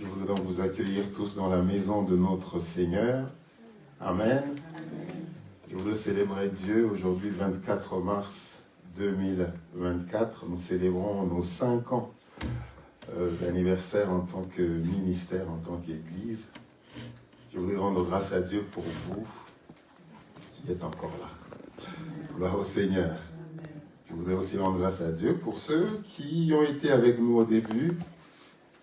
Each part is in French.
Je voudrais donc vous accueillir tous dans la maison de notre Seigneur. Amen. Je voudrais célébrer Dieu aujourd'hui, 24 mars 2024. Nous célébrons nos 5 ans d'anniversaire en tant que ministère, en tant qu'Église. Je voudrais rendre grâce à Dieu pour vous qui êtes encore là. Gloire au Seigneur. Je voudrais aussi rendre grâce à Dieu pour ceux qui ont été avec nous au début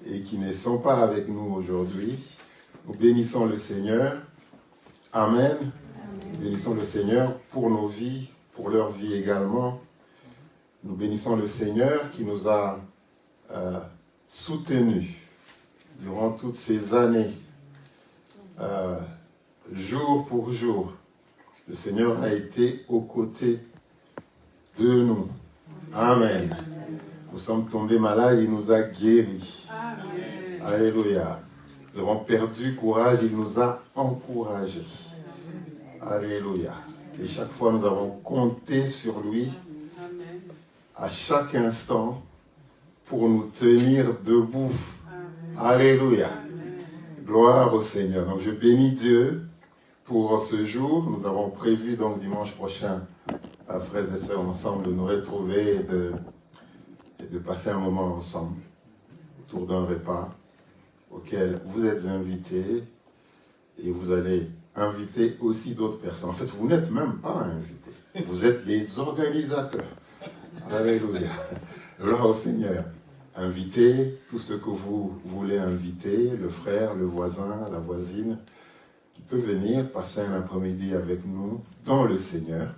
et qui ne sont pas avec nous aujourd'hui. Nous bénissons le Seigneur. Amen. Nous bénissons le Seigneur pour nos vies, pour leur vie également. Nous bénissons le Seigneur qui nous a soutenus durant toutes ces années, jour pour jour. Le Seigneur a été aux côtés de nous. Amen. Nous sommes tombés malades, il nous a guéris. Amen. Alléluia. Nous avons perdu courage, il nous a encouragés. Alléluia. Et chaque fois, nous avons compté sur lui à chaque instant pour nous tenir debout. Alléluia. Gloire au Seigneur. Donc, je bénis Dieu pour ce jour. Nous avons prévu donc dimanche prochain, frères et sœurs, ensemble, de nous retrouver et de passer un moment ensemble autour d'un repas auquel vous êtes invités et vous allez inviter aussi d'autres personnes. En fait, vous n'êtes même pas invités. Vous êtes les organisateurs. Alléluia. Gloire au Seigneur. Invitez tous ceux que vous voulez inviter, le frère, le voisin, la voisine, qui peut venir passer un après-midi avec nous dans le Seigneur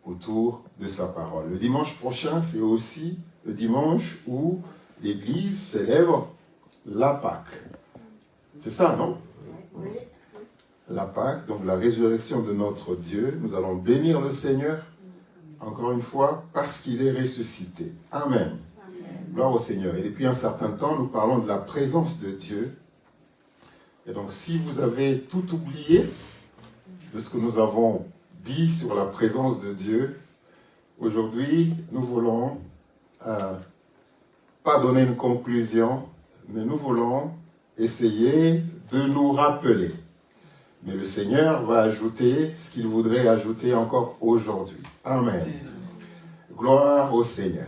autour de sa parole. Le dimanche prochain, c'est aussi le dimanche où l'Église célèbre la Pâque. C'est ça, non? Oui. La Pâque, donc la résurrection de notre Dieu. Nous allons bénir le Seigneur, encore une fois, parce qu'il est ressuscité. Amen. Gloire au Seigneur. Et depuis un certain temps, nous parlons de la présence de Dieu. Et donc, si vous avez tout oublié de ce que nous avons dit sur la présence de Dieu, aujourd'hui, nous voulons pas donner une conclusion, mais nous voulons essayer de nous rappeler. Mais le Seigneur va ajouter ce qu'il voudrait ajouter encore aujourd'hui. Amen. Gloire au Seigneur.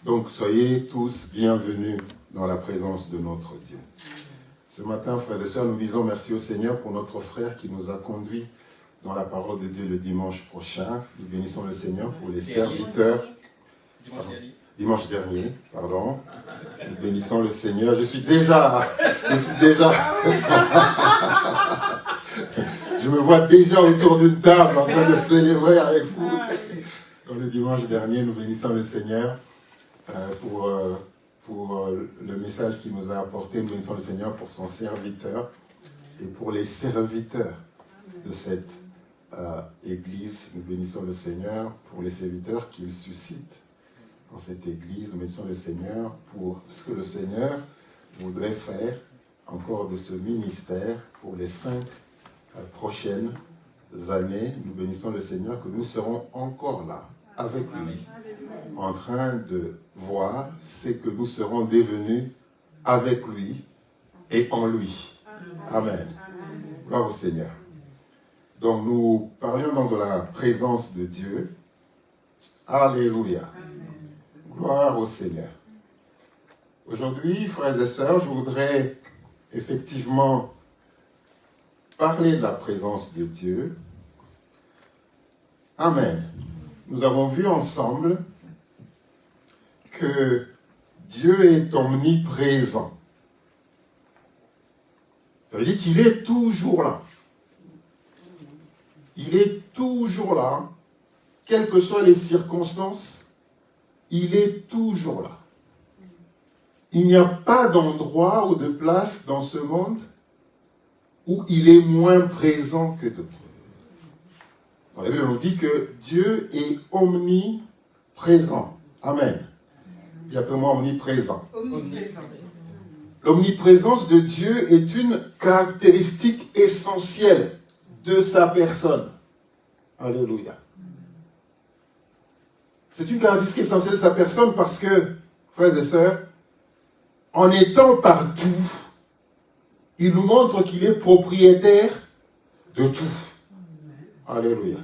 Donc, soyez tous bienvenus dans la présence de notre Dieu. Ce matin, frères et sœurs, nous disons merci au Seigneur pour notre frère qui nous a conduits dans la parole de Dieu le dimanche prochain. Nous bénissons le Seigneur pour les serviteurs. Dimanche dernier, pardon. Nous bénissons le Seigneur. Je suis déjà. Je me vois déjà autour d'une table en train de célébrer avec vous. Donc, le dimanche dernier, nous bénissons le Seigneur pour le message qu'il nous a apporté. Nous bénissons le Seigneur pour son serviteur et pour les serviteurs de cette Église. Nous bénissons le Seigneur pour les serviteurs qu'il suscite dans cette Église. Nous bénissons le Seigneur pour ce que le Seigneur voudrait faire encore de ce ministère pour les 5 prochaines années. Nous bénissons le Seigneur que nous serons encore là avec lui, en train de voir ce que nous serons devenus avec lui et en lui. Amen. Gloire au Seigneur. Donc nous parlions donc de la présence de Dieu. Alléluia. Gloire au Seigneur. Aujourd'hui, frères et sœurs, je voudrais effectivement parler de la présence de Dieu. Amen. Nous avons vu ensemble que Dieu est omniprésent. Ça veut dire qu'il est toujours là. Il est toujours là, quelles que soient les circonstances, il est toujours là. Il n'y a pas d'endroit ou de place dans ce monde où il est moins présent que d'autres. La Bible nous dit que Dieu est omniprésent. Amen. Dis après moi omniprésent. L'omniprésence de Dieu est une caractéristique essentielle de sa personne. Alléluia. C'est une caractéristique essentielle de sa personne parce que, frères et sœurs, en étant partout, il nous montre qu'il est propriétaire de tout. Alléluia.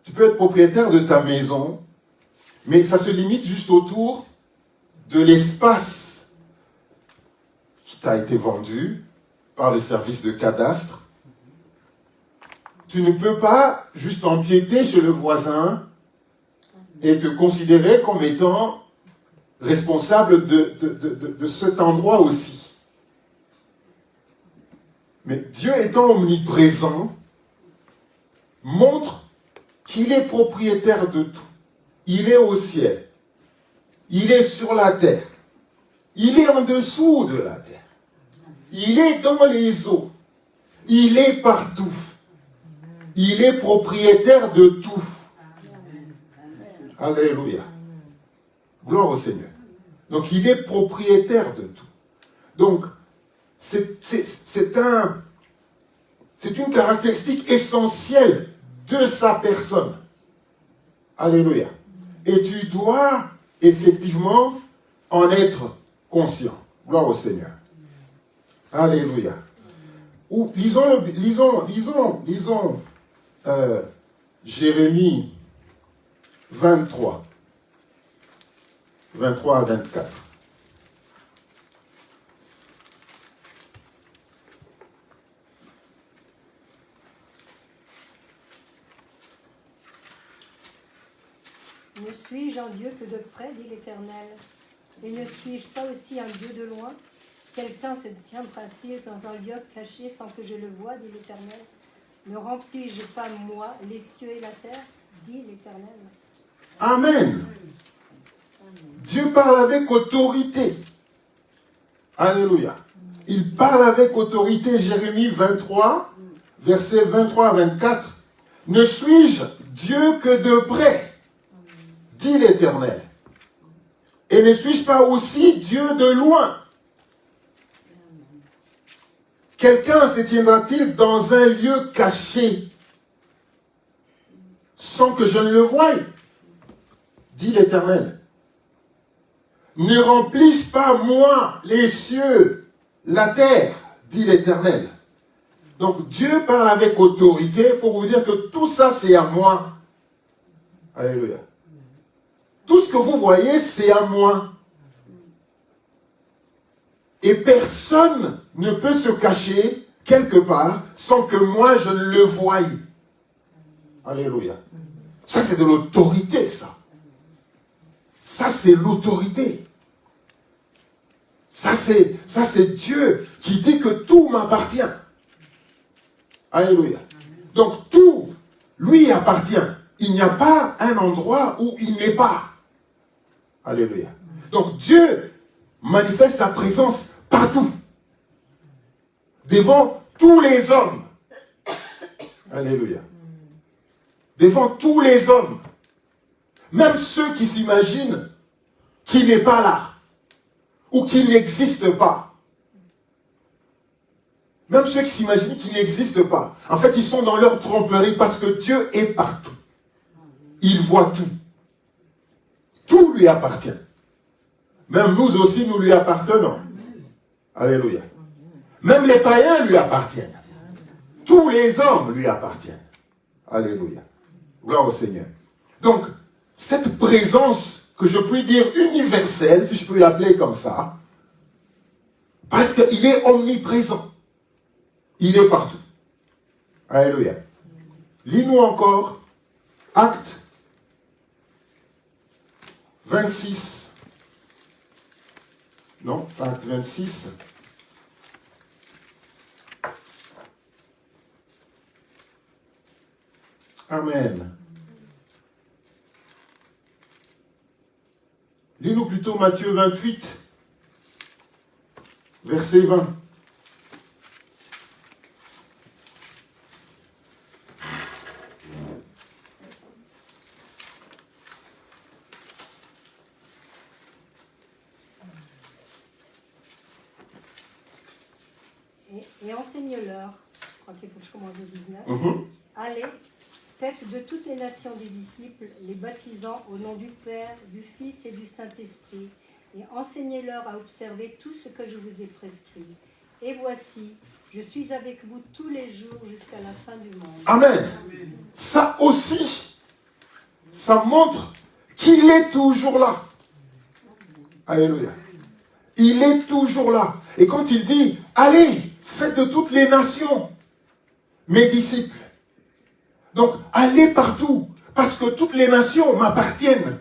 Tu peux être propriétaire de ta maison, mais ça se limite juste autour de l'espace qui t'a été vendu par le service de cadastre. Tu ne peux pas juste empiéter chez le voisin et te considérer comme étant responsable de cet endroit aussi. Mais Dieu étant omniprésent, montre qu'il est propriétaire de tout. Il est au ciel. Il est sur la terre. Il est en dessous de la terre. Il est dans les eaux. Il est partout. Il est propriétaire de tout. Alléluia. Gloire au Seigneur. Donc, il est propriétaire de tout. Donc, c'est une caractéristique essentielle de sa personne. Alléluia. Et tu dois effectivement en être conscient. Gloire au Seigneur. Alléluia. Lisons Jérémie 23. 23 à 24. Ne suis-je un Dieu que de près, dit l'Éternel, et ne suis-je pas aussi un Dieu de loin? Quelqu'un se tiendra-t-il dans un lieu caché sans que je le voie, dit l'Éternel? Ne remplis-je pas, moi, les cieux et la terre, dit l'Éternel? Amen. Dieu parle avec autorité. Alléluia. Il parle avec autorité, Jérémie 23, versets 23 à 24. Ne suis-je Dieu que de près, dit l'Éternel. Et ne suis-je pas aussi Dieu de loin? Quelqu'un se tiendra-t-il dans un lieu caché sans que je ne le voie, dit l'Éternel. Ne remplisse pas, moi, les cieux, la terre, dit l'Éternel. Donc Dieu parle avec autorité pour vous dire que tout ça, c'est à moi. Alléluia. Tout ce que vous voyez, c'est à moi. Et personne ne peut se cacher quelque part sans que moi, je ne le voie. Alléluia. Ça, c'est de l'autorité, ça. Ça, c'est l'autorité. Ça, c'est Dieu qui dit que tout m'appartient. Alléluia. Donc, tout lui appartient. Il n'y a pas un endroit où il n'est pas. Alléluia. Donc, Dieu manifeste sa présence partout. Devant tous les hommes. Alléluia. Devant tous les hommes. Même ceux qui s'imaginent qu'il n'est pas là. Ou qu'il n'existe pas. Même ceux qui s'imaginent qu'il n'existe pas. En fait, ils sont dans leur tromperie parce que Dieu est partout. Il voit tout. Tout lui appartient. Même nous aussi, nous lui appartenons. Alléluia. Même les païens lui appartiennent. Tous les hommes lui appartiennent. Alléluia. Gloire au Seigneur. Donc, cette présence que je puis dire universelle, si je peux l'appeler comme ça, parce qu'il est omniprésent. Il est partout. Alléluia. Lis-nous encore Actes 26. Non, Actes 26. Amen. Lis-nous plutôt Matthieu 28, verset 20. Et enseigne-leur, je crois qu'il faut que je commence au 19, Allez, faites de toutes les nations des disciples, les baptisant au nom du Père, du Fils et du Saint-Esprit, et enseignez-leur à observer tout ce que je vous ai prescrit. Et voici, je suis avec vous tous les jours jusqu'à la fin du monde. Amen. Ça aussi, ça montre qu'il est toujours là. Alléluia. Il est toujours là. Et quand il dit, allez, faites de toutes les nations mes disciples. Donc, allez partout, parce que toutes les nations m'appartiennent.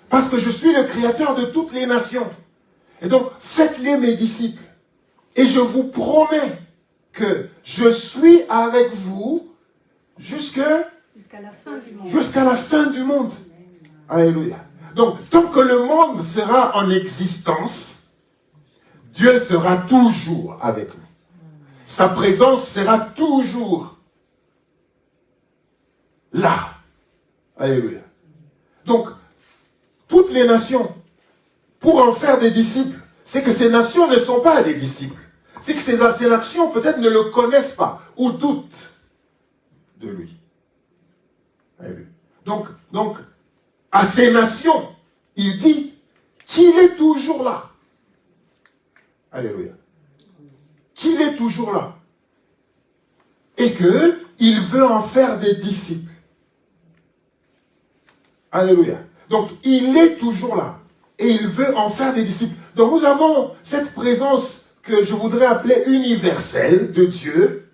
Parce que je suis le créateur de toutes les nations. Et donc, faites-les mes disciples. Et je vous promets que je suis avec vous jusqu'à la fin du monde. Jusqu'à la fin du monde. Alléluia. Donc, tant que le monde sera en existence, Dieu sera toujours avec nous. Sa présence sera toujours là. Alléluia. Donc, toutes les nations, pour en faire des disciples, c'est que ces nations ne sont pas des disciples. C'est que ces nations peut-être ne le connaissent pas ou doutent de lui. Alléluia. Donc, à ces nations, il dit qu'il est toujours là. Alléluia. Qu'il est toujours là. Et qu'il veut en faire des disciples. Alléluia. Donc, il est toujours là. Et il veut en faire des disciples. Donc, nous avons cette présence que je voudrais appeler universelle de Dieu.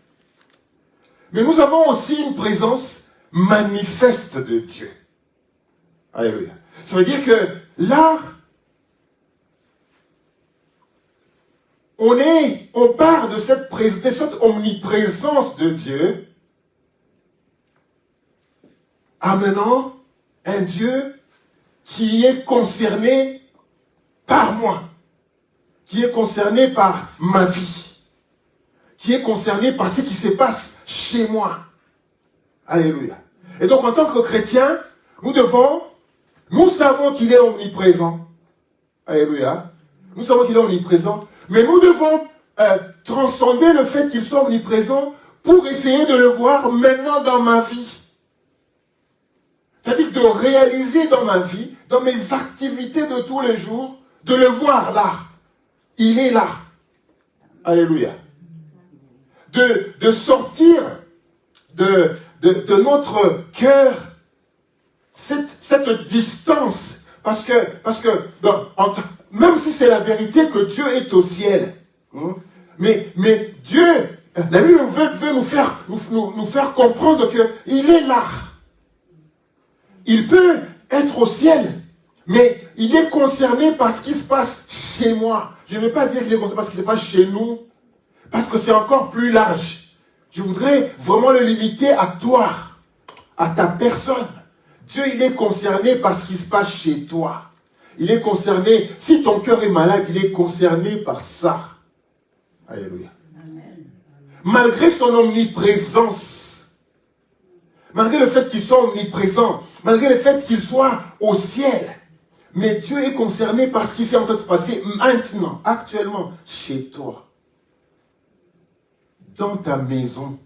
Mais nous avons aussi une présence manifeste de Dieu. Alléluia. Ça veut dire que là, on part de cette omniprésence de Dieu, amenant un Dieu qui est concerné par moi, qui est concerné par ma vie, qui est concerné par ce qui se passe chez moi. Alléluia. Et donc, en tant que chrétien, nous savons qu'il est omniprésent. Alléluia. Nous savons qu'il est omniprésent. Mais nous devons transcender le fait qu'il soit omniprésent pour essayer de le voir maintenant dans ma vie. C'est-à-dire de réaliser dans ma vie, dans mes activités de tous les jours, de le voir là. Il est là. Alléluia. De sortir de notre cœur cette distance. Parce que même si c'est la vérité que Dieu est au ciel, mais Dieu, la Bible veut nous faire comprendre qu'il est là. Il peut être au ciel, mais il est concerné par ce qui se passe chez moi. Je ne veux pas dire qu'il est concerné par ce qui se passe chez nous, parce que c'est encore plus large. Je voudrais vraiment le limiter à toi, à ta personne. Dieu, il est concerné par ce qui se passe chez toi. Il est concerné, si ton cœur est malade, il est concerné par ça. Alléluia. Amen. Malgré son omniprésence, malgré le fait qu'il soit omniprésent, malgré le fait qu'il soit au ciel, mais Dieu est concerné par ce qui s'est en train de se passer maintenant, actuellement, chez toi. Dans ta maison,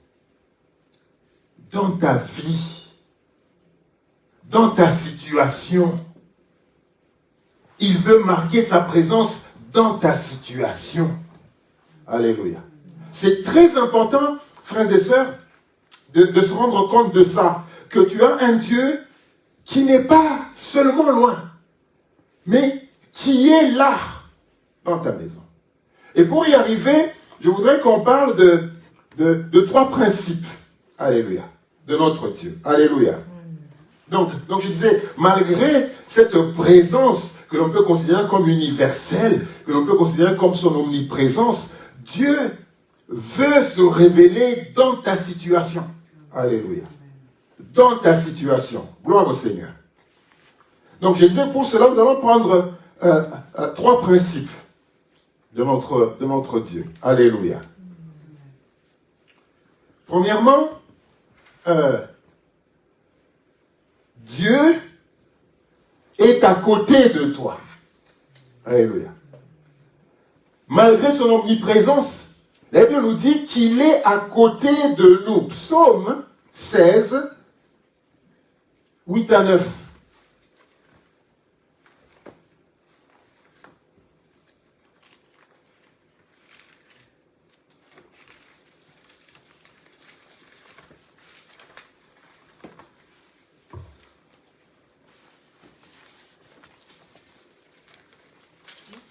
dans ta vie, dans ta situation. Il veut marquer sa présence dans ta situation. Alléluia. C'est très important, frères et sœurs, de se rendre compte de ça. Que tu as un Dieu qui n'est pas seulement loin, mais qui est là, dans ta maison. Et pour y arriver, je voudrais qu'on parle de trois principes. Alléluia. De notre Dieu. Alléluia. Donc je disais, malgré cette présence que l'on peut considérer comme universelle, que l'on peut considérer comme son omniprésence, Dieu veut se révéler dans ta situation. Alléluia. Dans ta situation. Gloire au Seigneur. Donc je disais, pour cela, nous allons prendre trois principes de notre Dieu. Alléluia. Premièrement, Dieu est à côté de toi. Alléluia. Malgré son omniprésence, la Bible nous dit qu'il est à côté de nous. Psaume 16, 8 à 9.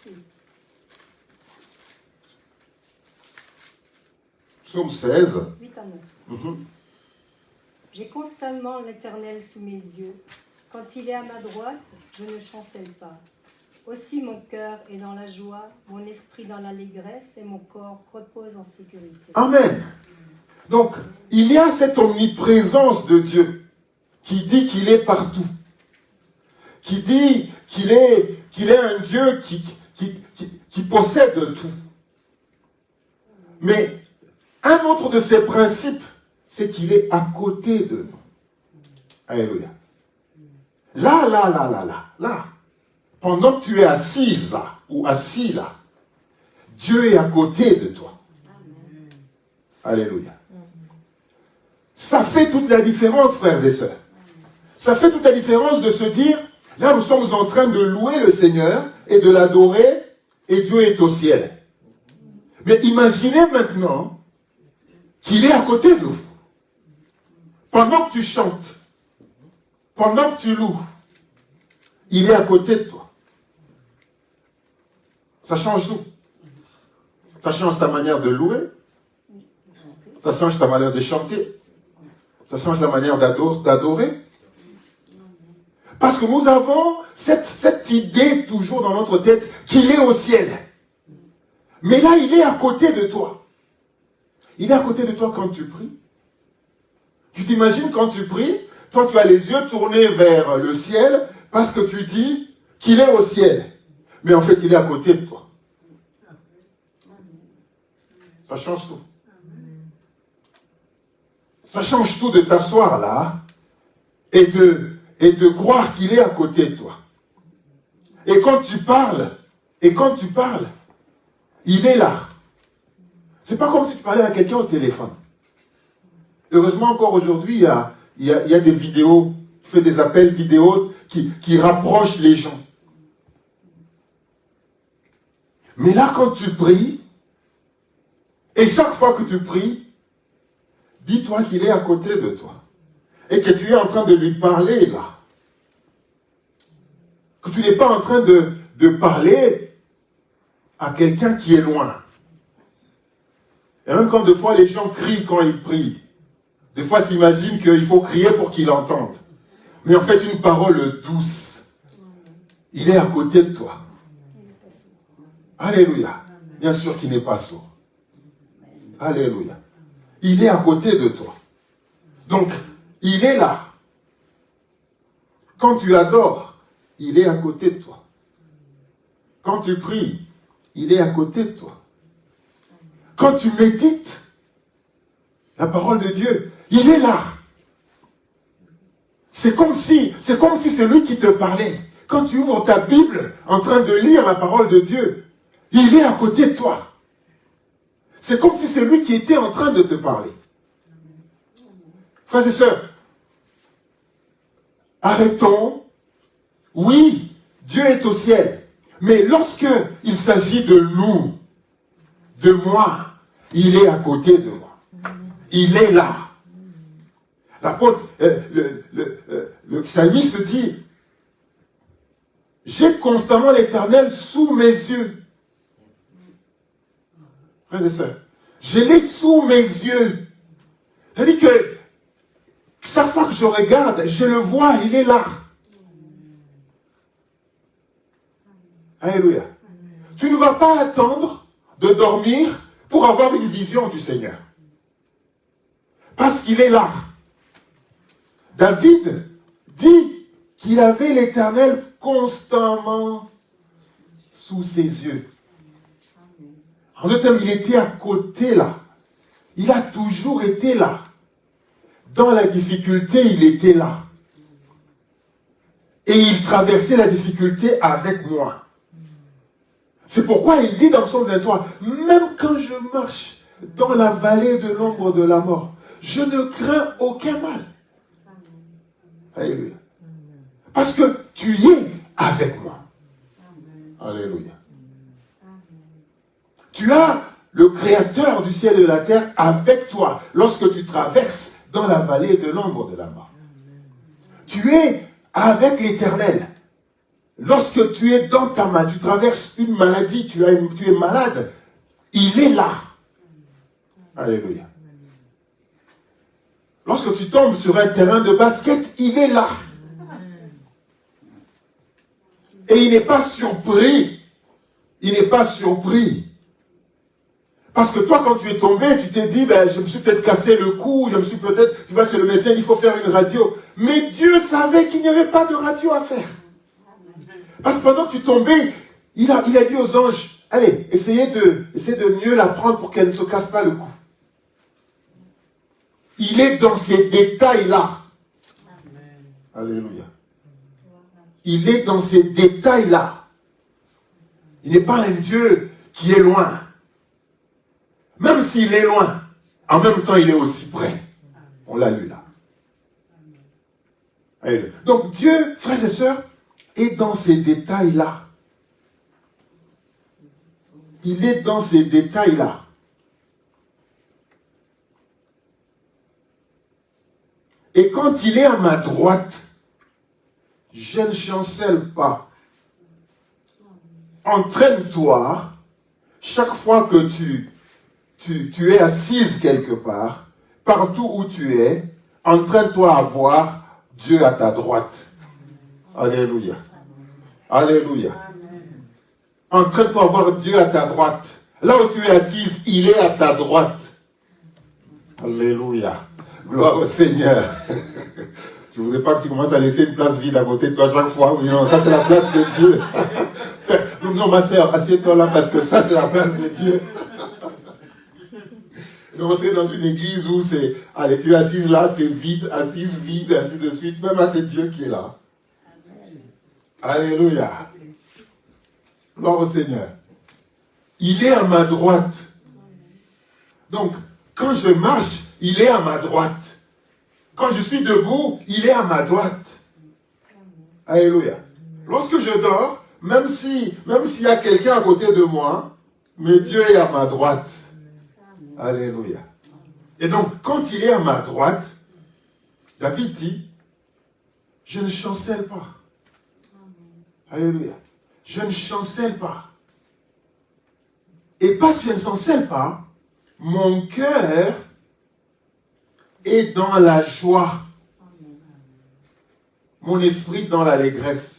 suite. Psaume 16. 8 à 9. Mhm. J'ai constamment l'Éternel sous mes yeux. Quand il est à ma droite, je ne chancelle pas. Aussi mon cœur est dans la joie, mon esprit dans l'allégresse et mon corps repose en sécurité. Amen. Donc, il y a cette omniprésence de Dieu qui dit qu'il est partout. Qui dit qu'il est un Dieu qui possède tout. Mais un autre de ses principes, c'est qu'il est à côté de nous. Alléluia. Là. Pendant que tu es assise là, ou assis là, Dieu est à côté de toi. Alléluia. Ça fait toute la différence, frères et sœurs. Ça fait toute la différence de se dire, là nous sommes en train de louer le Seigneur et de l'adorer, et Dieu est au ciel. Mais imaginez maintenant qu'il est à côté de vous. Pendant que tu chantes, pendant que tu loues, il est à côté de toi. Ça change tout. Ça change ta manière de louer. Ça change ta manière de chanter. Ça change la manière d'adorer. Parce que nous avons cette idée toujours dans notre tête qu'il est au ciel. Mais là, il est à côté de toi. Il est à côté de toi quand tu pries. Tu t'imagines quand tu pries, toi tu as les yeux tournés vers le ciel parce que tu dis qu'il est au ciel. Mais en fait, il est à côté de toi. Ça change tout. Ça change tout de t'asseoir là et de croire qu'il est à côté de toi. Et quand tu parles, il est là. C'est pas comme si tu parlais à quelqu'un au téléphone. Heureusement encore aujourd'hui, il y a des vidéos, tu fais des appels vidéo qui rapprochent les gens. Mais là, quand tu pries, et chaque fois que tu pries, dis-toi qu'il est à côté de toi. Et que tu es en train de lui parler là. Que tu n'es pas en train de parler à quelqu'un qui est loin. Et même quand des fois les gens crient quand ils prient, des fois s'imaginent qu'il faut crier pour qu'ils l'entendent. Mais en fait, une parole douce, il est à côté de toi. Alléluia. Bien sûr qu'il n'est pas sourd. Alléluia. Il est à côté de toi. Donc, il est là. Quand tu adores, il est à côté de toi. Quand tu pries, il est à côté de toi. Quand tu médites la parole de Dieu, il est là. C'est comme si c'est lui qui te parlait. Quand tu ouvres ta Bible en train de lire la parole de Dieu, il est à côté de toi. C'est comme si c'est lui qui était en train de te parler. Frères et sœurs, arrêtons. Oui, Dieu est au ciel. Mais lorsque il s'agit de nous, de moi, il est à côté de moi. Il est là. L'apôtre, le psalmiste dit, j'ai constamment l'Éternel sous mes yeux. Frères et sœurs, je l'ai sous mes yeux. C'est-à-dire que chaque fois que je regarde, je le vois, il est là. Alléluia. Tu ne vas pas attendre de dormir pour avoir une vision du Seigneur. Parce qu'il est là. David dit qu'il avait l'Éternel constamment sous ses yeux. En d'autres termes, il était à côté là. Il a toujours été là. Dans la difficulté, il était là. Et il traversait la difficulté avec moi. C'est pourquoi il dit dans Psaume 23, même quand je marche dans la vallée de l'ombre de la mort, je ne crains aucun mal. Alléluia. Parce que tu es avec moi. Alléluia. Tu as le Créateur du ciel et de la terre avec toi lorsque tu traverses dans la vallée de l'ombre de la mort. Tu es avec l'Éternel. lorsque tu es dans ta maladie, tu traverses une maladie, tu es malade, il est là. Alléluia. Lorsque tu tombes sur un terrain de basket, il est là. Et il n'est pas surpris. Il n'est pas surpris. Parce que toi, quand tu es tombé, tu t'es dit, je me suis peut-être cassé le cou, tu vas chez le médecin, il faut faire une radio. Mais Dieu savait qu'il n'y avait pas de radio à faire. Parce que pendant que tu tombais, il a dit aux anges, allez, essayez de mieux la prendre pour qu'elle ne se casse pas le cou. Il est dans ces détails-là. Alléluia. Il est dans ces détails-là. Il n'est pas un Dieu qui est loin. Même s'il est loin, en même temps, il est aussi près. On l'a lu là. Alléluia. Donc Dieu, frères et sœurs, est dans ces détails-là. Il est dans ces détails-là. Et quand il est à ma droite, je ne chancelle pas. Entraîne-toi, chaque fois que tu es assise quelque part, partout où tu es, entraîne-toi à voir Dieu à ta droite. Alléluia. Alléluia. Entraîne-toi à voir Dieu à ta droite. Là où tu es assise, il est à ta droite. Alléluia. Gloire au Seigneur. Je ne voudrais pas que tu commences à laisser une place vide à côté de toi chaque fois. Oui, non, ça c'est la place de Dieu. Non, ma soeur, assieds-toi là parce que ça c'est la place de Dieu. Donc, on serait dans une église où c'est, allez, tu es assise là, c'est vide, assise, vide, ainsi de suite. Même là, c'est Dieu qui est là. Alléluia. Gloire au Seigneur. Il est à ma droite. Donc, quand je marche, il est à ma droite. Quand je suis debout, il est à ma droite. Alléluia. Lorsque je dors, même s'il y a quelqu'un à côté de moi, mais Dieu est à ma droite. Alléluia. Et donc, quand il est à ma droite, David dit, je ne chancelle pas. Alléluia. Je ne chancelle pas. Et parce que je ne chancelle pas, mon cœur est dans la joie. Mon esprit dans l'allégresse.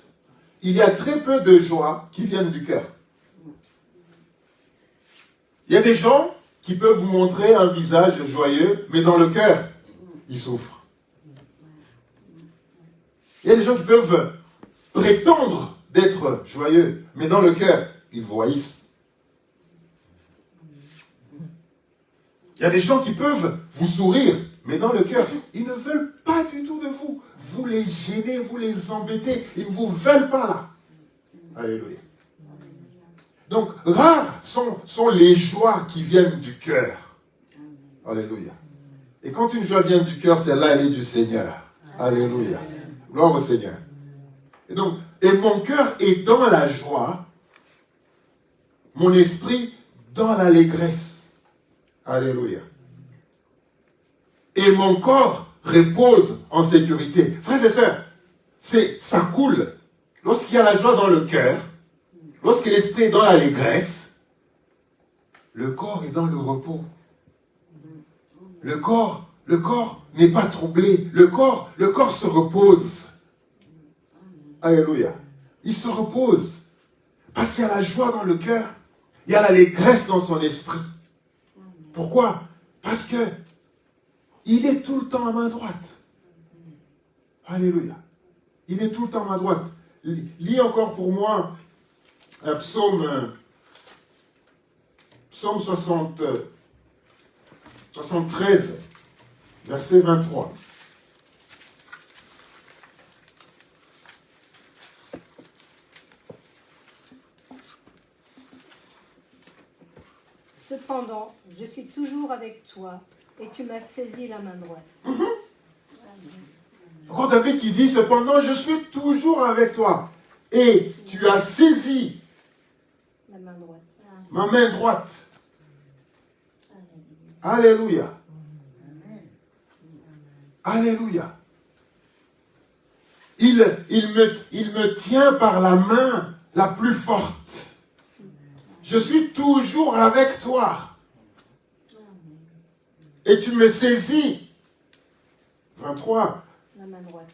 Il y a très peu de joie qui viennent du cœur. Il y a des gens qui peuvent vous montrer un visage joyeux, mais dans le cœur, ils souffrent. Il y a des gens qui peuvent prétendre d'être joyeux, mais dans le cœur, ils voyissent. Il y a des gens qui peuvent vous sourire, mais dans le cœur, ils ne veulent pas du tout de vous. Vous les gênez, vous les embêtez, ils ne vous veulent pas là. Alléluia. Donc, rares sont les joies qui viennent du cœur. Alléluia. Et quand une joie vient du cœur, celle-là, elle est du Seigneur. Alléluia. Gloire au Seigneur. Et donc, et mon cœur est dans la joie, mon esprit dans l'allégresse. Alléluia. Et mon corps repose en sécurité. Frères et sœurs, ça coule. Lorsqu'il y a la joie dans le cœur, lorsque l'esprit est dans l'allégresse, le corps est dans le repos. Le corps n'est pas troublé. Le corps se repose. Alléluia. Il se repose. Parce qu'il y a la joie dans le cœur. Il y a l'allégresse dans son esprit. Pourquoi? Parce que il est tout le temps à ma droite. Alléluia. Il est tout le temps à ma droite. Lis encore pour moi un psaume 73, verset 23. Cependant, je suis toujours avec toi et tu m'as saisi la main droite. Encore David qui dit, cependant, je suis toujours avec toi et tu as saisi La main droite. ma main droite. Alléluia. Alléluia. il me tient par la main la plus forte. Je suis toujours avec toi. Et tu me saisis. 23. La main droite.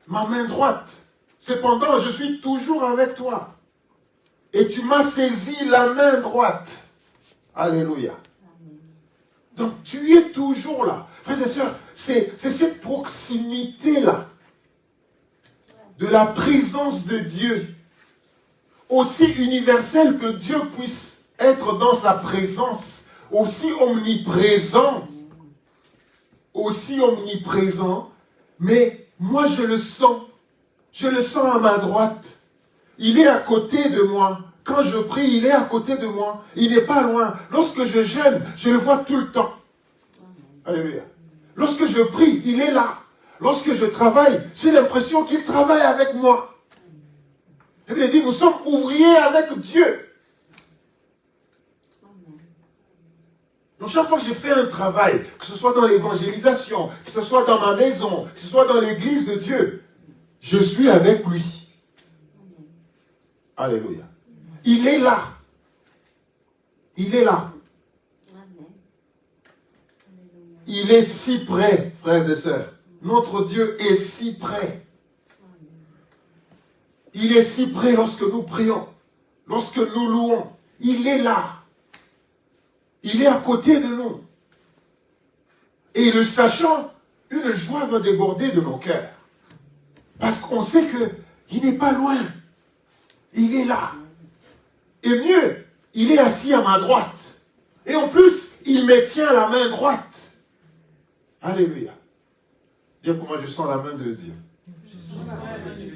Ma main droite. Cependant, je suis toujours avec toi. Et tu m'as saisi la main droite. Alléluia. Donc tu es toujours là. Frères et sœurs, c'est cette proximité-là de la présence de Dieu, aussi universelle que Dieu puisse être dans sa présence, aussi omniprésent, mais moi je le sens à ma droite. Il est à côté de moi. Quand je prie, il est à côté de moi. Il n'est pas loin. Lorsque je jeûne, je le vois tout le temps. Alléluia. Lorsque je prie, il est là. Lorsque je travaille, j'ai l'impression qu'il travaille avec moi. La Bible dit, nous sommes ouvriers avec Dieu. Donc chaque fois que je fais un travail, que ce soit dans l'évangélisation, que ce soit dans ma maison, que ce soit dans l'église de Dieu, je suis avec lui. Alléluia. Il est là. Il est là. Il est si près, frères et sœurs. Notre Dieu est si près. Il est si près lorsque nous prions, lorsque nous louons. Il est là. Il est à côté de nous. Et le sachant, une joie va déborder de nos cœurs. Parce qu'on sait qu'il n'est pas loin. Il est là. Et mieux, il est assis à ma droite. Et en plus, il me tient la main droite. Alléluia. Dire pour moi, je sens la main de Dieu.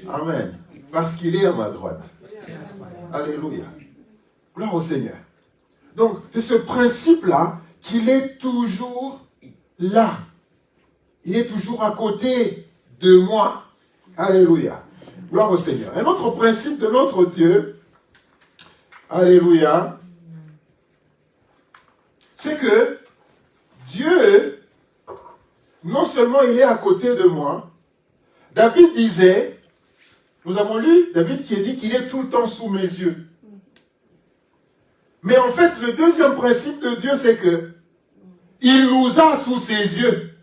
Amen. Parce qu'il est à ma droite. Alléluia. Gloire au Seigneur. Donc, c'est ce principe-là qu'il est toujours là. Il est toujours à côté de moi. Alléluia. Gloire au Seigneur. Un autre principe de notre Dieu, alléluia, c'est que Dieu, non seulement il est à côté de moi, David disait, nous avons lu David qui a dit qu'il est tout le temps sous mes yeux. Mais en fait, le deuxième principe de Dieu, c'est que il nous a sous ses yeux.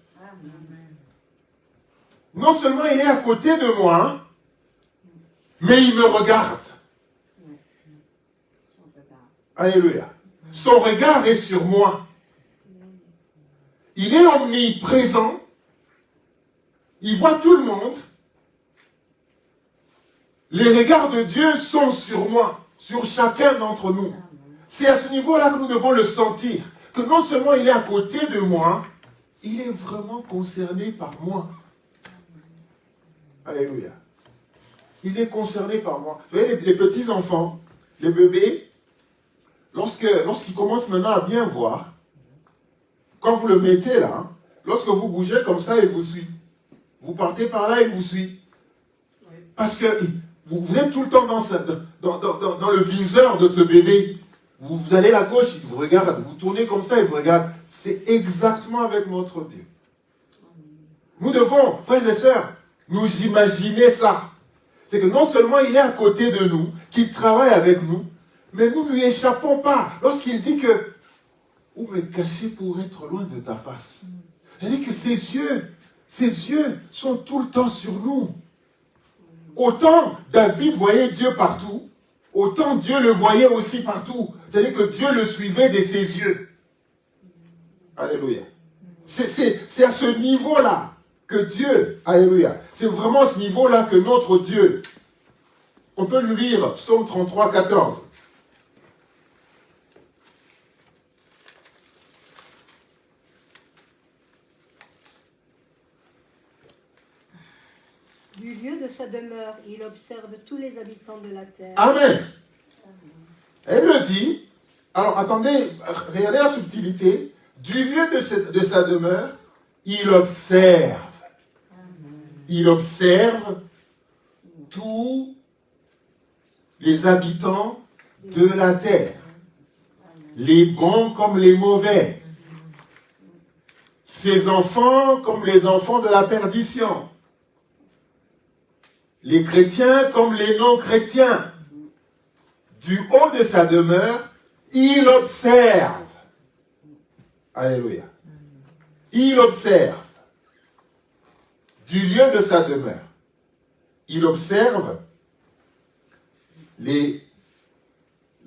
Non seulement il est à côté de moi, mais il me regarde. Alléluia. Son regard est sur moi. Il est omniprésent. Il voit tout le monde. Les regards de Dieu sont sur moi, sur chacun d'entre nous. C'est à ce niveau-là que nous devons le sentir. Que non seulement il est à côté de moi, il est vraiment concerné par moi. Alléluia. Il est concerné par moi. Vous voyez, les petits enfants, les bébés, lorsqu'ils commencent maintenant à bien voir, quand vous le mettez là, lorsque vous bougez comme ça, il vous suit. Vous partez par là, il vous suit. Parce que vous êtes tout le temps dans le viseur de ce bébé. Vous allez à gauche, il vous regarde. Vous tournez comme ça, il vous regarde. C'est exactement avec notre Dieu. Nous devons, frères et sœurs, nous imaginer ça. C'est que non seulement il est à côté de nous, qu'il travaille avec nous, mais nous ne lui échappons pas. Lorsqu'il dit que « Où me cacher pour être loin de ta face ?» Il dit que ses yeux sont tout le temps sur nous. Autant David voyait Dieu partout, autant Dieu le voyait aussi partout. C'est-à-dire que Dieu le suivait de ses yeux. Alléluia. C'est à ce niveau-là que Dieu, alléluia, c'est vraiment à ce niveau-là que notre Dieu, on peut lui lire Psaume 33, 14. Du lieu de sa demeure, il observe tous les habitants de la terre. Amen. Elle le dit. Alors, attendez, regardez la subtilité. Du lieu de sa demeure, il observe. Il observe tous les habitants de la terre. Les bons comme les mauvais. Ses enfants comme les enfants de la perdition. les chrétiens comme les non-chrétiens. Du haut de sa demeure, il observe. Alléluia. Il observe. Du lieu de sa demeure, il observe les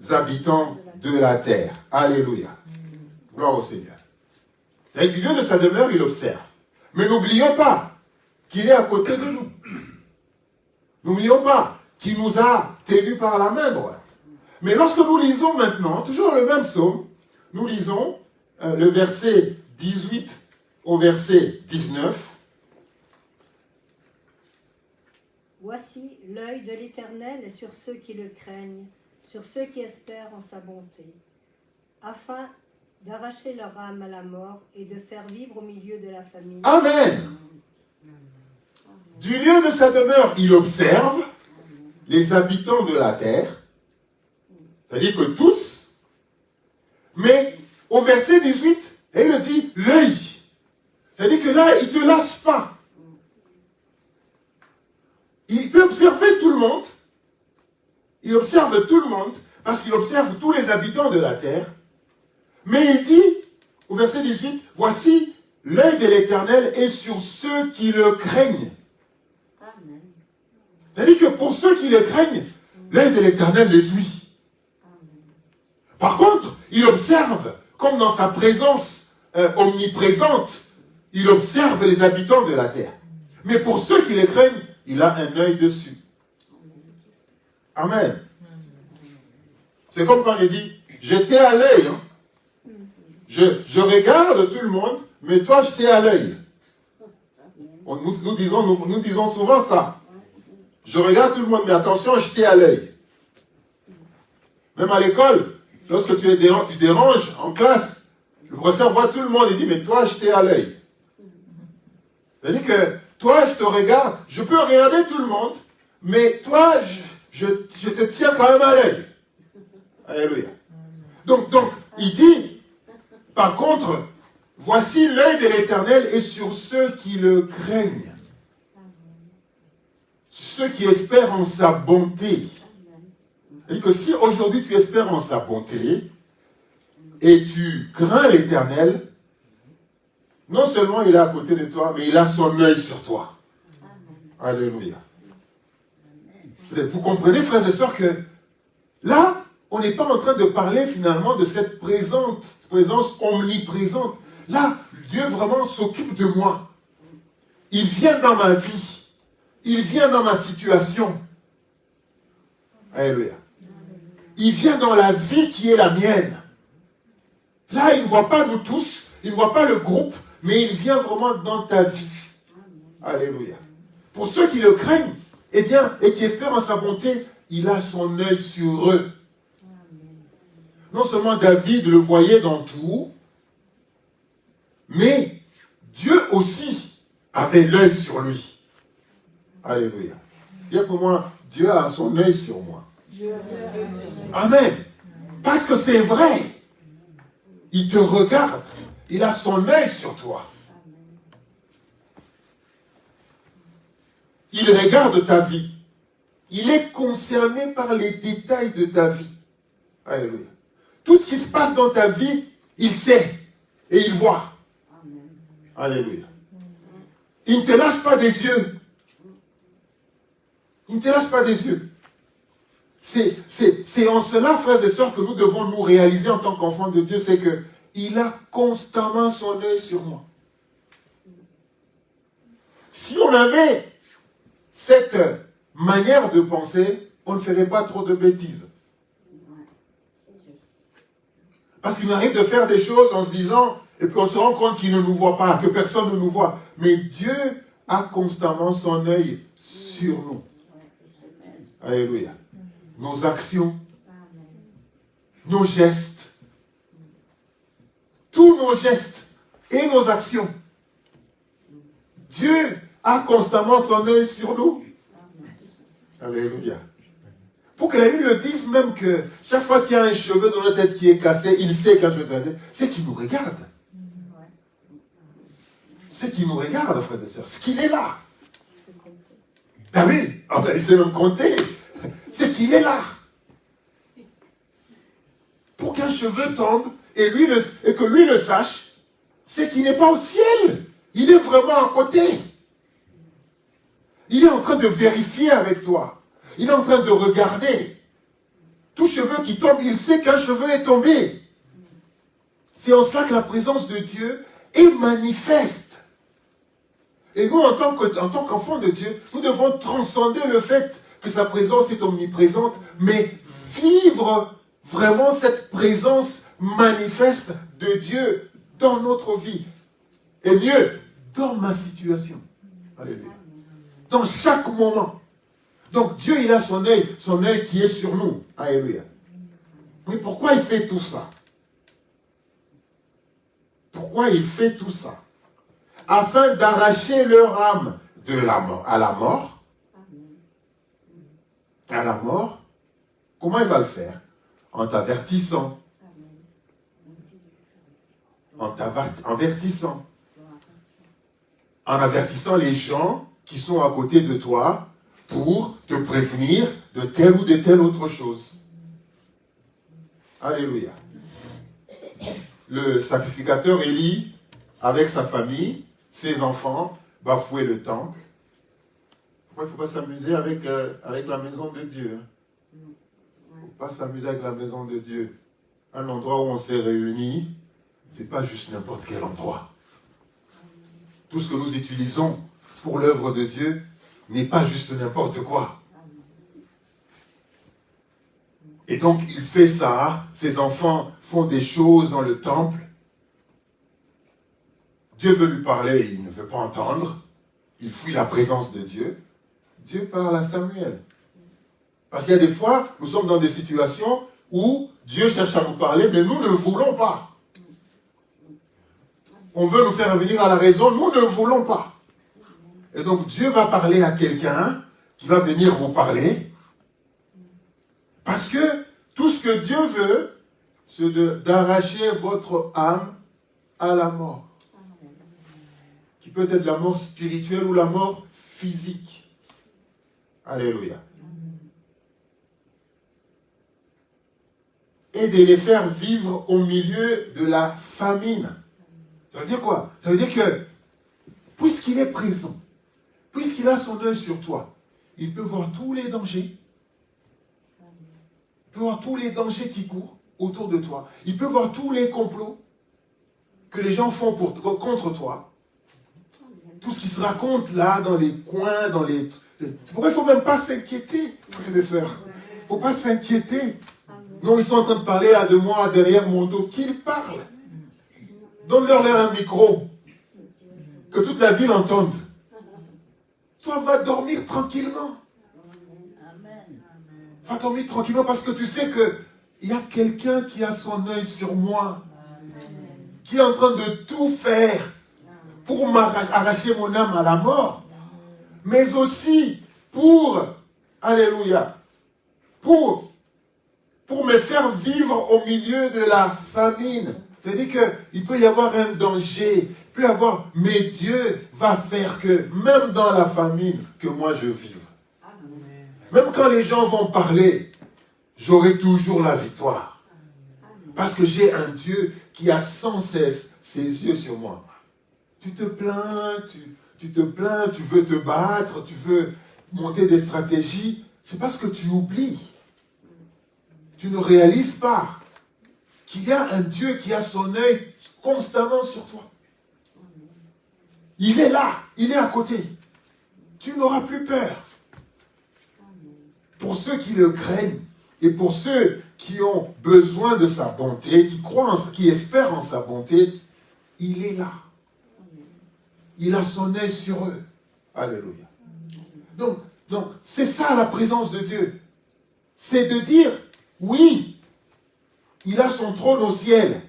habitants de la terre. Alléluia. Gloire au Seigneur. Et du lieu de sa demeure, il observe. Mais n'oublions pas qu'il est à côté de nous. N'oublions pas qu'il nous a tenus par la main droite. Mais lorsque nous lisons maintenant, toujours le même psaume, nous lisons le verset 18 au verset 19. Voici, l'œil de l'Éternel est sur ceux qui le craignent, sur ceux qui espèrent en sa bonté, afin d'arracher leur âme à la mort et de faire vivre au milieu de la famine. Amen. Du lieu de sa demeure, il observe les habitants de la terre, c'est-à-dire que tous, mais au verset 18, il le dit l'œil. C'est-à-dire que là, il ne te lâche pas. Il peut observer tout le monde. Il observe tout le monde parce qu'il observe tous les habitants de la terre. Mais il dit, au verset 18, voici, l'œil de l'Éternel est sur ceux qui le craignent. Amen. C'est-à-dire que pour ceux qui le craignent, l'œil de l'Éternel les suit. Par contre, il observe, comme dans sa présence omniprésente, il observe les habitants de la terre. Mais pour ceux qui le craignent, il a un œil dessus. Amen. C'est comme quand il dit, j'étais à l'œil. Hein. Je regarde tout le monde, mais toi, j'étais à l'œil. Nous disons souvent ça. Je regarde tout le monde, mais attention, j'étais à l'œil. Même à l'école, lorsque tu déranges en classe, le professeur voit tout le monde et dit, mais toi, j'étais à l'œil. C'est-à-dire que toi, je te regarde, je peux regarder tout le monde, mais toi, je te tiens quand même à l'œil. Alléluia. Donc, il dit, par contre, voici l'œil de l'Éternel est sur ceux qui le craignent. Ceux qui espèrent en sa bonté. C'est-à-dire que si aujourd'hui tu espères en sa bonté, et tu crains l'Éternel, non seulement il est à côté de toi, mais il a son œil sur toi. Alléluia. Vous comprenez, frères et sœurs, que là, on n'est pas en train de parler finalement de cette présence omniprésente. Là, Dieu vraiment s'occupe de moi. Il vient dans ma vie. Il vient dans ma situation. Alléluia. Il vient dans la vie qui est la mienne. Là, il ne voit pas nous tous, il ne voit pas le groupe, mais il vient vraiment dans ta vie. Alléluia. Pour ceux qui le craignent, eh bien, et qui espèrent en sa bonté, il a son œil sur eux. Non seulement David le voyait dans tout, mais Dieu aussi avait l'œil sur lui. Alléluia. Bien pour moi, Dieu a son œil sur moi. Amen. Parce que c'est vrai. Il te regarde. Il a son œil sur toi. Il regarde ta vie. Il est concerné par les détails de ta vie. Alléluia. Tout ce qui se passe dans ta vie, il sait et il voit. Alléluia. Il ne te lâche pas des yeux. Il ne te lâche pas des yeux. C'est en cela, frères et sœurs, que nous devons nous réaliser en tant qu'enfants de Dieu, c'est qu'il a constamment son œil sur moi. Si on avait cette manière de penser, on ne ferait pas trop de bêtises. Parce qu'il arrive de faire des choses en se disant, et puis on se rend compte qu'il ne nous voit pas, que personne ne nous voit. Mais Dieu a constamment son œil sur nous. Alléluia. Nos actions, nos gestes, tous nos gestes et nos actions. Dieu a constamment son œil sur nous. Alléluia. Pour que la Bible le dise même que chaque fois qu'il y a un cheveu dans notre tête qui est cassé, il sait quand je vais cassé, c'est qu'il nous regarde. C'est qu'il nous regarde, frères et sœurs. C'est qu'il est là. Ah oui, il sait même compter. C'est qu'il est là. Pour qu'un cheveu tombe et que lui le sache, c'est qu'il n'est pas au ciel. Il est vraiment à côté. Il est en train de vérifier avec toi. Il est en train de regarder. Tout cheveu qui tombe, il sait qu'un cheveu est tombé. C'est en cela que la présence de Dieu est manifeste. Et nous, en tant qu'enfants de Dieu, nous devons transcender le fait que sa présence est omniprésente, mais vivre vraiment cette présence manifeste de Dieu dans notre vie. Et mieux, dans ma situation. Alléluia. Dans chaque moment. Donc Dieu, il a son œil qui est sur nous. Alléluia. Mais pourquoi il fait tout ça? Pourquoi il fait tout ça? Afin d'arracher leur âme de la mort à la mort. À la mort. Comment il va le faire? En t'avertissant. En avertissant. En avertissant les gens qui sont à côté de toi pour te prévenir de telle ou de telle autre chose. Alléluia. Le sacrificateur Élie, avec sa famille, ses enfants, bafouaient le temple. Pourquoi il ne faut pas s'amuser avec la maison de Dieu? Il ne faut pas s'amuser avec la maison de Dieu. Un endroit où on s'est réunis, ce n'est pas juste n'importe quel endroit. Tout ce que nous utilisons pour l'œuvre de Dieu n'est pas juste n'importe quoi. Et donc, il fait ça. Ses enfants font des choses dans le temple. Dieu veut lui parler, il ne veut pas entendre. Il fuit la présence de Dieu. Dieu parle à Samuel. Parce qu'il y a des fois, nous sommes dans des situations où Dieu cherche à nous parler, mais nous ne voulons pas. On veut nous faire venir à la raison, nous ne voulons pas. Et donc Dieu va parler à quelqu'un qui va venir vous parler. Parce que tout ce que Dieu veut, c'est d'arracher votre âme à la mort. Qui peut être la mort spirituelle ou la mort physique. Alléluia. Et de les faire vivre au milieu de la famine. Ça veut dire quoi? Ça veut dire que, puisqu'il est présent, puisqu'il a son œil sur toi, il peut voir tous les dangers. Il peut voir tous les dangers qui courent autour de toi. Il peut voir tous les complots que les gens font contre toi. Tout ce qui se raconte là, dans les coins, dans les... C'est pourquoi il ne faut même pas s'inquiéter, frères et sœurs. Il ne faut pas s'inquiéter. Non, ils sont en train de parler de moi derrière mon dos. Qu'ils parlent. Donne-leur un micro. Que toute la ville entende. Toi, va dormir tranquillement. Va dormir tranquillement parce que tu sais qu'il y a quelqu'un qui a son œil sur moi. Qui est en train de tout faire pour arracher mon âme à la mort. Mais aussi pour, alléluia, pour me faire vivre au milieu de la famine. C'est-à-dire qu'il peut y avoir un danger, il peut y avoir, mais Dieu va faire que, même dans la famine, que moi je vive. Même quand les gens vont parler, j'aurai toujours la victoire. Parce que j'ai un Dieu qui a sans cesse ses yeux sur moi. Tu te plains, tu veux te battre, tu veux monter des stratégies. C'est parce que tu oublies. Tu ne réalises pas qu'il y a un Dieu qui a son œil constamment sur toi. Il est là, il est à côté. Tu n'auras plus peur. Pour ceux qui le craignent et pour ceux qui ont besoin de sa bonté, qui croient, qui espèrent en sa bonté, il est là. Il a son œil sur eux. Alléluia. Donc c'est ça la présence de Dieu. C'est de dire, oui, il a son trône au ciel,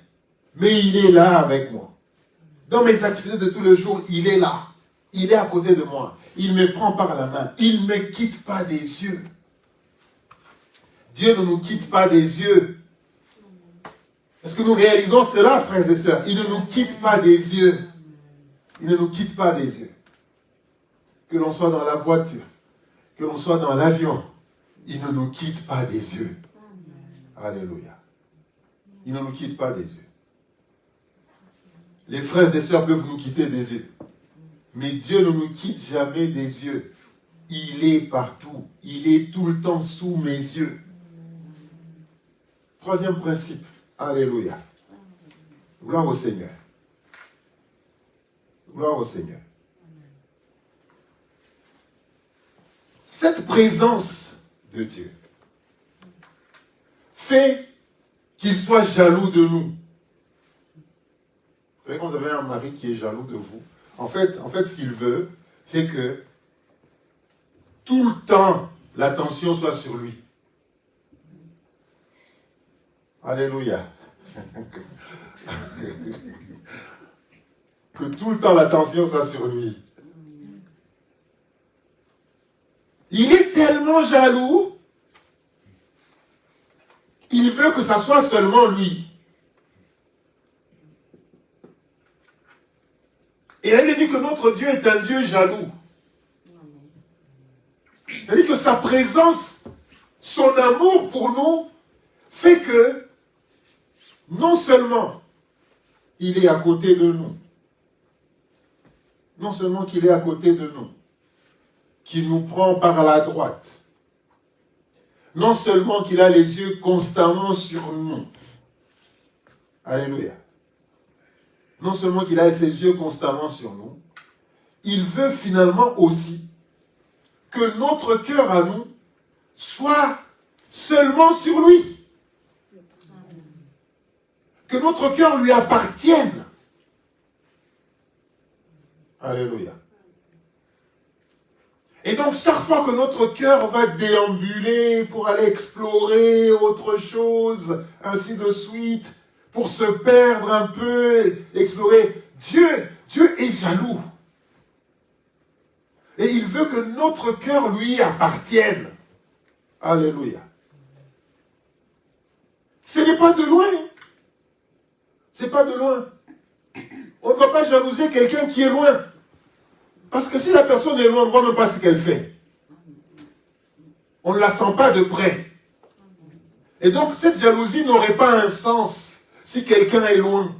mais il est là avec moi. Dans mes activités de tous les jours, il est là. Il est à côté de moi. Il me prend par la main. Il ne me quitte pas des yeux. Dieu ne nous quitte pas des yeux. Est-ce que nous réalisons cela, frères et sœurs? Il ne nous quitte pas des yeux. Il ne nous quitte pas des yeux. Que l'on soit dans la voiture, que l'on soit dans l'avion, il ne nous quitte pas des yeux. Alléluia. Il ne nous quitte pas des yeux. Les frères et sœurs peuvent nous quitter des yeux. Mais Dieu ne nous quitte jamais des yeux. Il est partout. Il est tout le temps sous mes yeux. Troisième principe. Alléluia. Gloire au Seigneur. Gloire au Seigneur. Cette présence de Dieu fait qu'il soit jaloux de nous. Vous savez, quand vous avez un mari qui est jaloux de vous, en fait, ce qu'il veut, c'est que tout le temps, l'attention soit sur lui. Alléluia. Que tout le temps, l'attention soit sur lui. Il est tellement jaloux, il veut que ça soit seulement lui. Et elle dit que notre Dieu est un Dieu jaloux. C'est-à-dire que sa présence, son amour pour nous, fait que non seulement il est à côté de nous, non seulement qu'il est à côté de nous, qu'il nous prend par la droite, non seulement qu'il a les yeux constamment sur nous, alléluia, non seulement qu'il a ses yeux constamment sur nous, il veut finalement aussi que notre cœur à nous soit seulement sur lui. Que notre cœur lui appartienne. Alléluia. Et donc, chaque fois que notre cœur va déambuler pour aller explorer autre chose, ainsi de suite, pour se perdre un peu, explorer, Dieu est jaloux. Et il veut que notre cœur lui appartienne. Alléluia. Ce n'est pas de loin. C'est pas de loin. On ne va pas jalouser quelqu'un qui est loin. Parce que si la personne est loin, on ne voit même pas ce qu'elle fait. On ne la sent pas de près. Et donc, cette jalousie n'aurait pas un sens si quelqu'un est loin.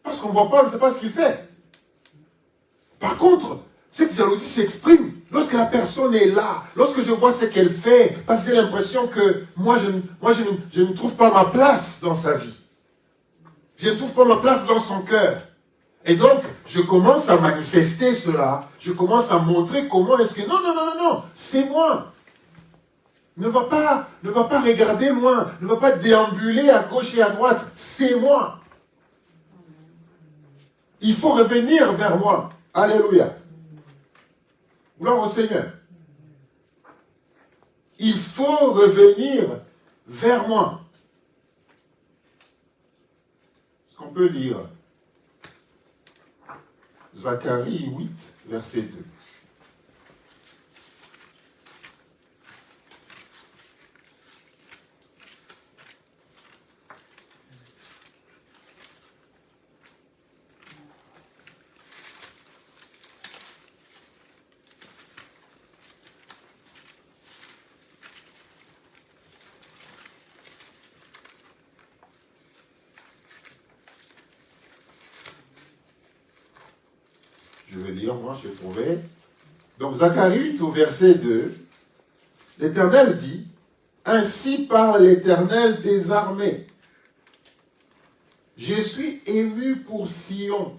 Parce qu'on ne voit pas, on ne sait pas ce qu'il fait. Par contre, cette jalousie s'exprime lorsque la personne est là, lorsque je vois ce qu'elle fait, parce que j'ai l'impression que moi, je ne trouve pas ma place dans sa vie. Je ne trouve pas ma place dans son cœur. Et donc, je commence à manifester cela. Je commence à montrer comment est-ce que... Non, c'est moi. Ne va pas regarder loin. Ne va pas déambuler à gauche et à droite. C'est moi. Il faut revenir vers moi. Alléluia. Gloire au Seigneur. Il faut revenir vers moi. Est-ce qu'on peut lire Zacharie 8, verset 2. Je vais lire, moi, j'ai trouvé. Donc, Zacharie 8, au verset 2, l'Éternel dit, « Ainsi parle l'Éternel des armées. Je suis ému pour Sion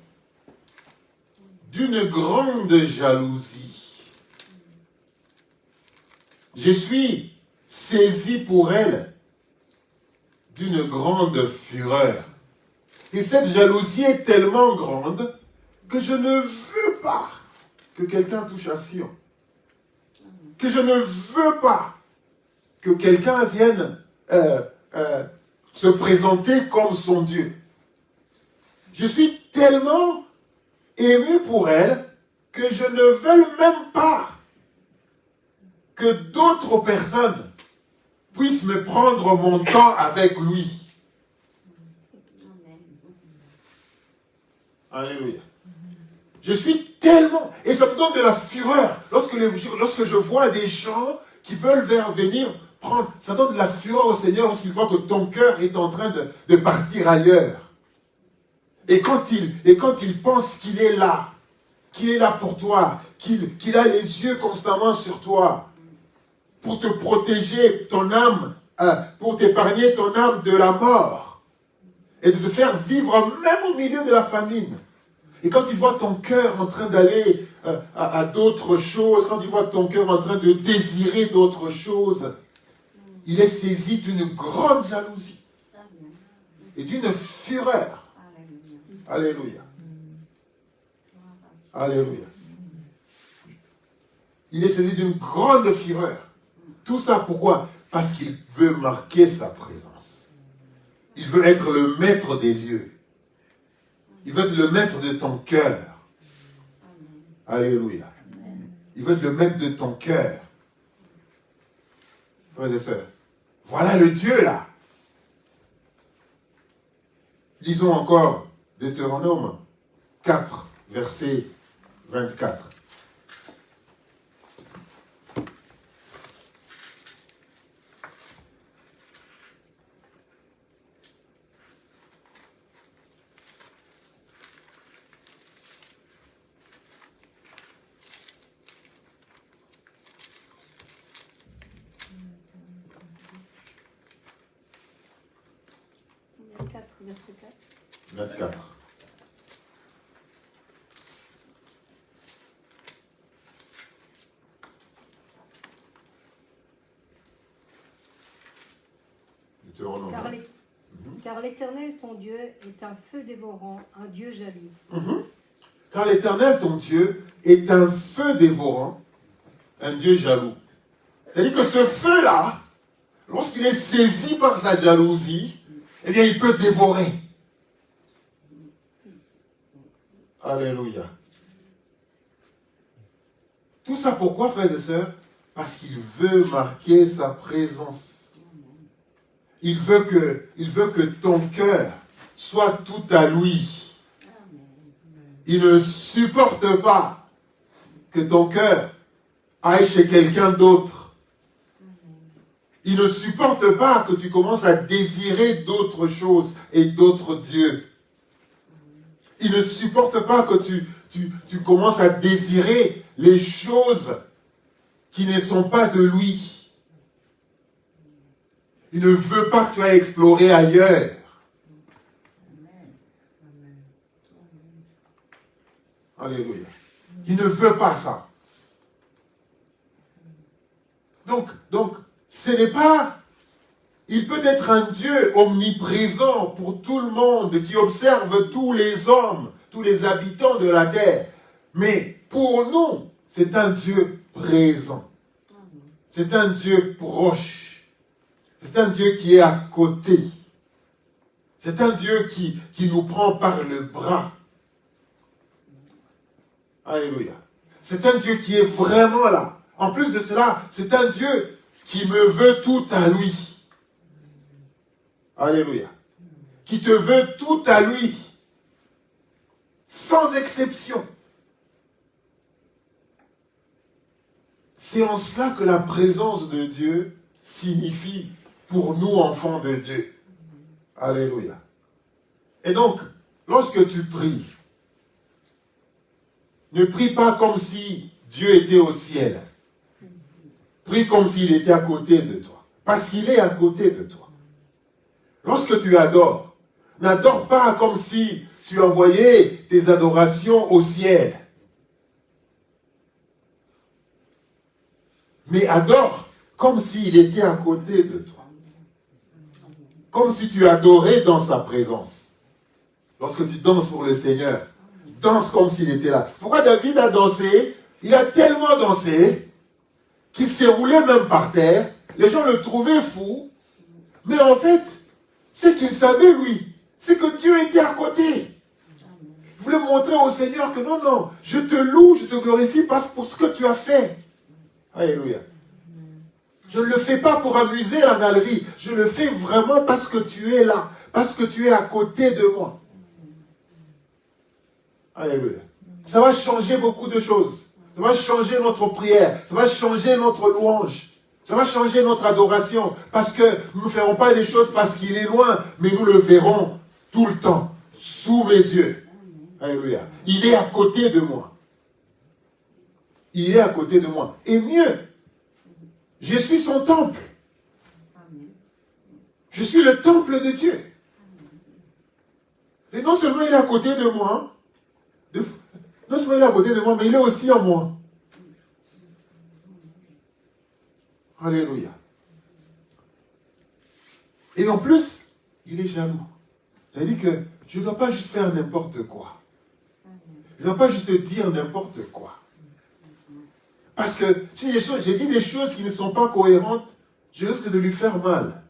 d'une grande jalousie. Je suis saisi pour elle d'une grande fureur. Et cette jalousie est tellement grande que je ne veux pas que quelqu'un touche à Sion. Que je ne veux pas que quelqu'un vienne se présenter comme son Dieu. Je suis tellement ému pour elle que je ne veux même pas que d'autres personnes puissent me prendre mon temps avec lui. Alléluia. Je suis Tellement. Et ça me donne de la fureur. Lorsque je vois des gens qui veulent venir prendre, ça donne de la fureur au Seigneur lorsqu'il voit que ton cœur est en train de partir ailleurs. Et quand il pense qu'il est là pour toi, qu'il a les yeux constamment sur toi, pour te protéger ton âme, pour t'épargner ton âme de la mort, et de te faire vivre même au milieu de la famine. Et quand il voit ton cœur en train d'aller à d'autres choses, quand il voit ton cœur en train de désirer d'autres choses, il est saisi d'une grande jalousie et d'une fureur. Alléluia. Alléluia. Il est saisi d'une grande fureur. Tout ça pourquoi? Parce qu'il veut marquer sa présence. Il veut être le maître des lieux. Il veut être le maître de ton cœur. Alléluia. Il veut être le maître de ton cœur. Frères et sœurs, voilà le Dieu là. Lisons encore Deutéronome 4, verset 24. Verset 4. 24. Car l'Éternel, ton Dieu, est un feu dévorant, un Dieu jaloux. Car l'Éternel, ton Dieu, est un feu dévorant, un Dieu jaloux. C'est-à-dire que ce feu-là, lorsqu'il est saisi par sa jalousie, eh bien, il peut dévorer. Alléluia. Tout ça pourquoi, frères et sœurs? Parce qu'il veut marquer sa présence. Il veut que ton cœur soit tout à lui. Il ne supporte pas que ton cœur aille chez quelqu'un d'autre. Il ne supporte pas que tu commences à désirer d'autres choses et d'autres dieux. Il ne supporte pas que tu commences à désirer les choses qui ne sont pas de lui. Il ne veut pas que tu ailles explorer ailleurs. Alléluia. Il ne veut pas ça. Donc, ce n'est pas... Il peut être un Dieu omniprésent pour tout le monde, qui observe tous les hommes, tous les habitants de la terre. Mais pour nous, c'est un Dieu présent. C'est un Dieu proche. C'est un Dieu qui est à côté. C'est un Dieu qui nous prend par le bras. Alléluia. C'est un Dieu qui est vraiment là. En plus de cela, c'est un Dieu qui me veut tout à lui. Alléluia. Qui te veut tout à lui. Sans exception. C'est en cela que la présence de Dieu signifie pour nous, enfants de Dieu. Alléluia. Et donc, lorsque tu pries, ne prie pas comme si Dieu était au ciel. Prie comme s'il était à côté de toi. Parce qu'il est à côté de toi. Lorsque tu adores, n'adore pas comme si tu envoyais tes adorations au ciel. Mais adore comme s'il était à côté de toi. Comme si tu adorais dans sa présence. Lorsque tu danses pour le Seigneur, danse comme s'il était là. Pourquoi David a dansé? Il a tellement dansé qu'il s'est roulé même par terre. Les gens le trouvaient fou. Mais en fait, c'est qu'il savait, lui, c'est que Dieu était à côté. Il voulait montrer au Seigneur que non, je te loue, je te glorifie pour ce que tu as fait. Alléluia. Je ne le fais pas pour amuser la galerie. Je le fais vraiment parce que tu es là. Parce que tu es à côté de moi. Alléluia. Ça va changer beaucoup de choses. Ça va changer notre prière. Ça va changer notre louange. Ça va changer notre adoration. Parce que nous ne ferons pas des choses parce qu'il est loin, mais nous le verrons tout le temps, sous mes yeux. Alléluia. Il est à côté de moi. Il est à côté de moi. Et mieux, je suis son temple. Je suis le temple de Dieu. Et non seulement il est à côté de moi, non seulement il est à côté de moi, mais il est aussi en moi. Alléluia. Et en plus, il est jaloux. Il dit que je ne dois pas juste faire n'importe quoi. Je ne dois pas juste dire n'importe quoi. Parce que si j'ai dit des choses qui ne sont pas cohérentes, je risque de lui faire mal.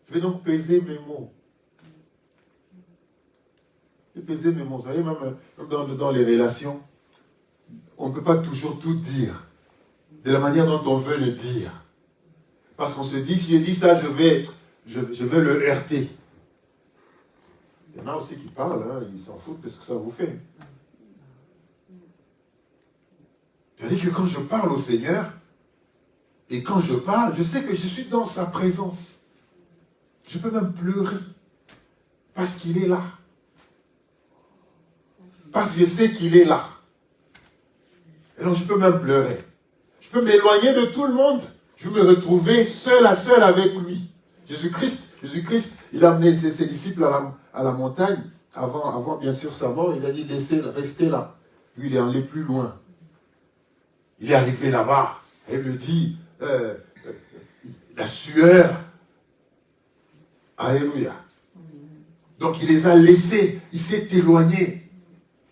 Je vais donc peser mes mots. Je vais peser mes mots. Vous savez, même dans les relations, on ne peut pas toujours tout dire de la manière dont on veut le dire. Parce qu'on se dit, si je dis ça, je vais le heurter. Il y en a aussi qui parlent, hein, ils s'en foutent de ce que ça vous fait. C'est-à-dire que quand je parle au Seigneur, et quand je parle, je sais que je suis dans sa présence. Je peux même pleurer, parce qu'il est là. Parce que je sais qu'il est là. Et donc je peux même pleurer. Je peux m'éloigner de tout le monde. Je vais me retrouver seul à seul avec lui. Jésus-Christ, il a amené ses disciples à la montagne. Avant bien sûr sa mort, il a dit restez là. Lui, il est allé plus loin. Il est arrivé là-bas. Et il me dit, la sueur. Alléluia. Donc il les a laissés. Il s'est éloigné.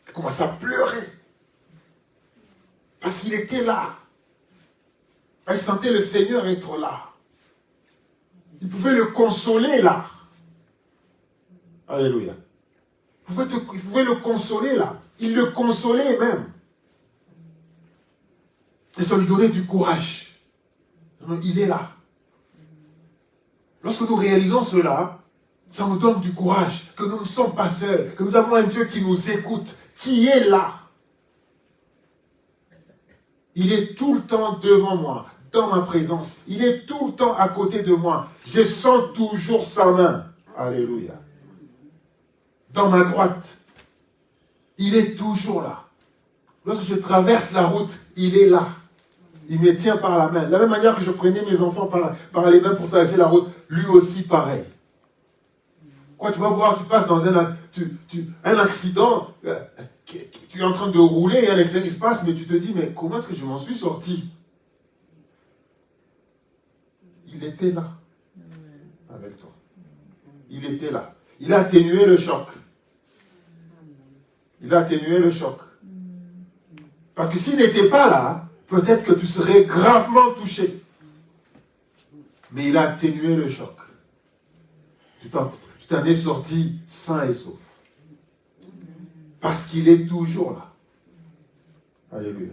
Il a commencé à pleurer. Parce qu'il était là. Il sentait le Seigneur être là. Il pouvait le consoler là. Alléluia. Il pouvait le consoler là. Il le consolait même. Et ça lui donnait du courage. Il est là. Lorsque nous réalisons cela, ça nous donne du courage, que nous ne sommes pas seuls, que nous avons un Dieu qui nous écoute, qui est là. Il est tout le temps devant moi, dans ma présence. Il est tout le temps à côté de moi. Je sens toujours sa main. Alléluia. Dans ma droite. Il est toujours là. Lorsque je traverse la route, il est là. Il me tient par la main. De la même manière que je prenais mes enfants par les mains pour traverser la route, lui aussi pareil. Quand tu vas voir, tu passes dans un accident, tu es en train de rouler, il y a un accident qui se passe, mais tu te dis, mais comment est-ce que je m'en suis sorti? Il était là, avec toi. Il était là. Il a atténué le choc. Il a atténué le choc. Parce que s'il n'était pas là, peut-être que tu serais gravement touché. Mais il a atténué le choc. Tu t'en es sorti sain et sauf. Parce qu'il est toujours là. Alléluia.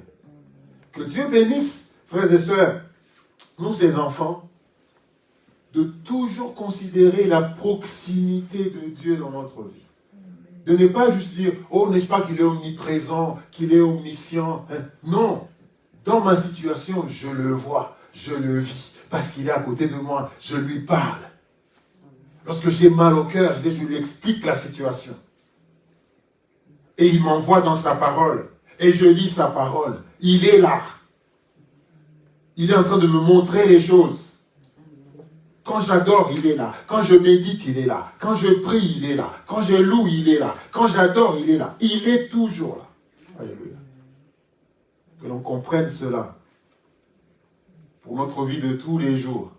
Que Dieu bénisse, frères et sœurs, nous ses enfants, de toujours considérer la proximité de Dieu dans notre vie. De ne pas juste dire, oh, n'est-ce pas qu'il est omniprésent, qu'il est omniscient. Non. Dans ma situation, je le vois, je le vis. Parce qu'il est à côté de moi, je lui parle. Lorsque j'ai mal au cœur, je lui explique la situation. Et il m'envoie dans sa parole. Et je lis sa parole. Il est là. Il est en train de me montrer les choses. Quand j'adore, il est là. Quand je médite, il est là. Quand je prie, il est là. Quand je loue, il est là. Quand j'adore, il est là. Il est toujours là. Alléluia. Que l'on comprenne cela. Pour notre vie de tous les jours.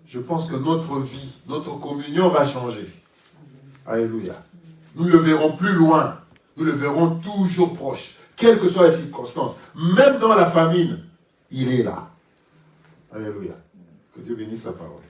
Je pense que notre vie, notre communion va changer. Alléluia. Nous ne le verrons plus loin. Nous le verrons toujours proche. Quelles que soient les circonstances. Même dans la famine, il est là. Alléluia. Que Dieu bénisse sa parole.